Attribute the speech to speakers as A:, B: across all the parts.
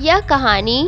A: यह कहानी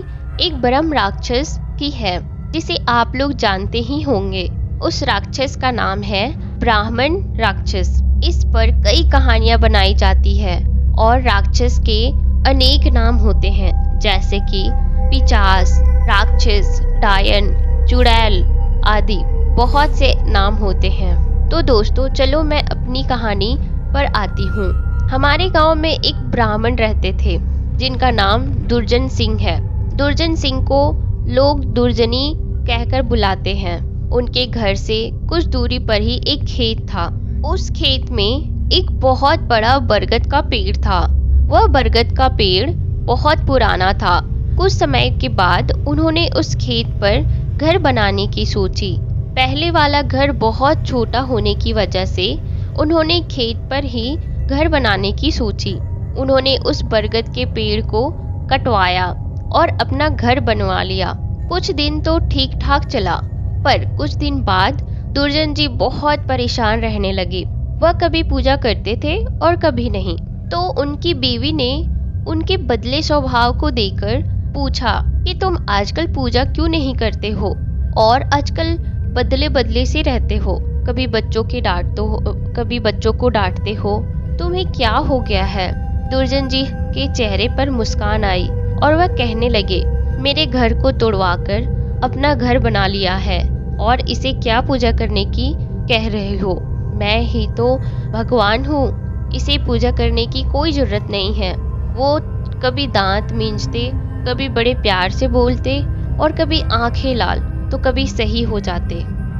A: एक ब्रह्म राक्षस की है जिसे आप लोग जानते ही होंगे। उस राक्षस का नाम है ब्राह्मण राक्षस। इस पर कई कहानियां बनाई जाती है और राक्षस के अनेक नाम होते हैं, जैसे कि पिशाच, राक्षस, डायन, चुड़ैल आदि बहुत से नाम होते हैं। तो दोस्तों चलो मैं अपनी कहानी पर आती हूँ। हमारे गांव में एक ब्राह्मण रहते थे जिनका नाम दुर्जन सिंह है। दुर्जन सिंह को लोग दुर्जनी कहकर बुलाते हैं। उनके घर से कुछ दूरी पर ही एक खेत था। उस खेत में एक बहुत बड़ा बरगद का पेड़ था। वह बरगद का पेड़ बहुत पुराना था। कुछ समय के बाद उन्होंने उस खेत पर घर बनाने की सोची। पहले वाला घर बहुत छोटा होने की वजह से उन्होंने खेत पर ही घर बनाने की सोची। उन्होंने उस बरगद के पेड़ को कटवाया और अपना घर बनवा लिया। कुछ दिन तो ठीक ठाक चला, पर कुछ दिन बाद दुर्जन जी बहुत परेशान रहने लगे। वह कभी पूजा करते थे और कभी नहीं। तो उनकी बीवी ने उनके बदले स्वभाव को देखकर पूछा कि तुम आजकल पूजा क्यों नहीं करते हो और आजकल बदले बदले से रहते हो। कभी बच्चों को डांटते हो। तुम्हें क्या हो गया है? दुर्जन जी के चेहरे पर मुस्कान आई और वह कहने लगे, मेरे घर को तोड़वाकर अपना घर बना लिया है और इसे क्या पूजा करने की कह रहे हो? मैं ही तो भगवान हूँ। इसे पूजा करने की कोई जरूरत नहीं है। वो कभी दांत मींचते, कभी बड़े प्यार से बोलते और कभी आंखें लाल तो कभी सही हो जाते।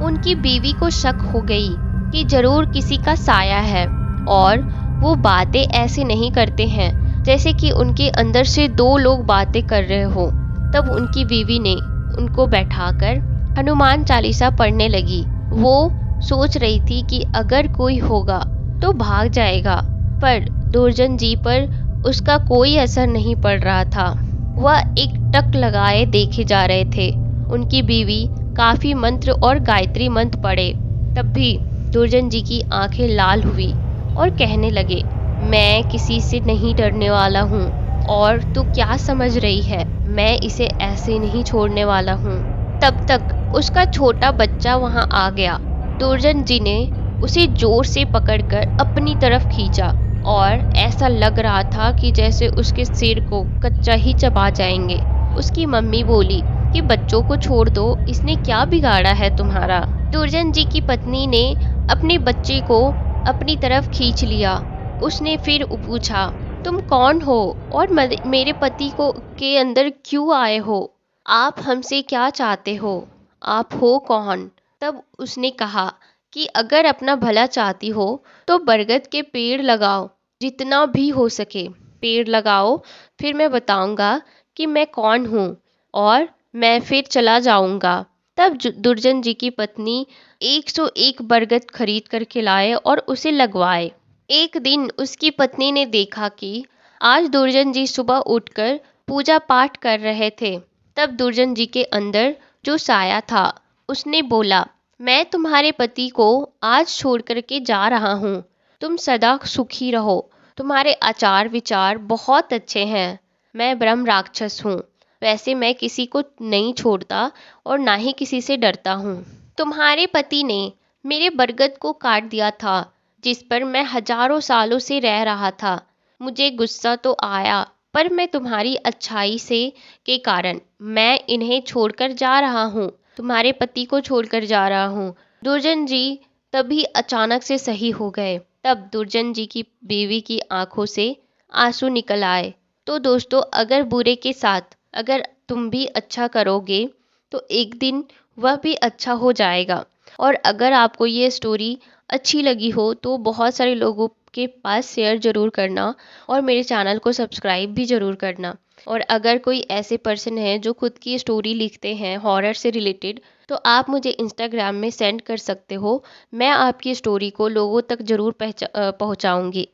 A: उनकी बीवी को शक हो गई कि जरूर किसी का साया है और वो बातें ऐसे नहीं करते हैं जैसे कि उनके अंदर से दो लोग बातें कर रहे हो। तब उनकी बीवी ने उनको बैठाकर हनुमान चालीसा पढ़ने लगी। वो सोच रही थी कि अगर कोई होगा तो भाग जाएगा, पर दुर्जन जी पर उसका कोई असर नहीं पड़ रहा था। वह एक टक लगाए देखे जा रहे थे। उनकी बीवी काफी मंत्र और गायत्री मंत्र पढ़े, तब भी दुर्जन जी की आंखें लाल हुई और कहने लगे, मैं किसी से नहीं डरने वाला हूँ और तू क्या समझ रही है? मैं इसे ऐसे नहीं छोड़ने वाला हूँ। तब तक उसका छोटा बच्चा वहाँ आ गया। दुर्जन जी ने उसे जोर से पकड़कर अपनी तरफ खींचा और ऐसा लग रहा था कि जैसे उसके सिर को कच्चा ही चबा जाएंगे। उसकी मम्मी बोली कि बच्चों को छोड़ दो, इसने क्या बिगाड़ा है तुम्हारा? दुर्जन जी की पत्नी ने अपने बच्चे को अपनी तरफ खींच लिया। उसने फिर पूछा, तुम कौन हो और मेरे पति को के अंदर क्यों आए हो? आप हमसे क्या चाहते हो? आप हो कौन? तब उसने कहा कि अगर अपना भला चाहती हो तो बरगद के पेड़ लगाओ, जितना भी हो सके पेड़ लगाओ, फिर मैं बताऊंगा कि मैं कौन हूँ और मैं फिर चला जाऊंगा। तब दुर्जन जी की पत्नी 101 बरगद खरीद करके लाए और उसे लगवाए। एक दिन उसकी पत्नी ने देखा कि आज दुर्जन जी सुबह उठकर पूजा पाठ कर रहे थे। तब दुर्जन जी के अंदर जो साया था उसने बोला, मैं तुम्हारे पति को आज छोड़ करके जा रहा हूँ। तुम सदा सुखी रहो। तुम्हारे आचार विचार बहुत अच्छे हैं। मैं ब्रह्म राक्षस हूँ। वैसे मैं किसी को नहीं छोड़ता और ना ही किसी से डरता हूँ। तुम्हारे पति ने मेरे बरगद को काट दिया था जिस पर मैं हजारों सालों से रह रहा था। मुझे गुस्सा तो आया, पर मैं तुम्हारी अच्छाई से के कारण मैं इन्हें छोड़कर जा रहा हूँ। तुम्हारे पति को छोड़कर जा रहा हूँ। दुर्जन जी तभी अचानक से सही हो गए। तब दुर्जन जी की बीवी की आंखों से आंसू निकल आए। तो दोस्तों अगर बुरे के साथ अगर तुम भी अच्छा करोगे तो एक दिन वह भी अच्छा हो जाएगा। और अगर आपको ये स्टोरी अच्छी लगी हो तो बहुत सारे लोगों के पास शेयर ज़रूर करना और मेरे चैनल को सब्सक्राइब भी ज़रूर करना। और अगर कोई ऐसे पर्सन है जो खुद की स्टोरी लिखते हैं हॉरर से रिलेटेड, तो आप मुझे इंस्टाग्राम में सेंड कर सकते हो। मैं आपकी स्टोरी को लोगों तक ज़रूर पहुंचाऊंगी।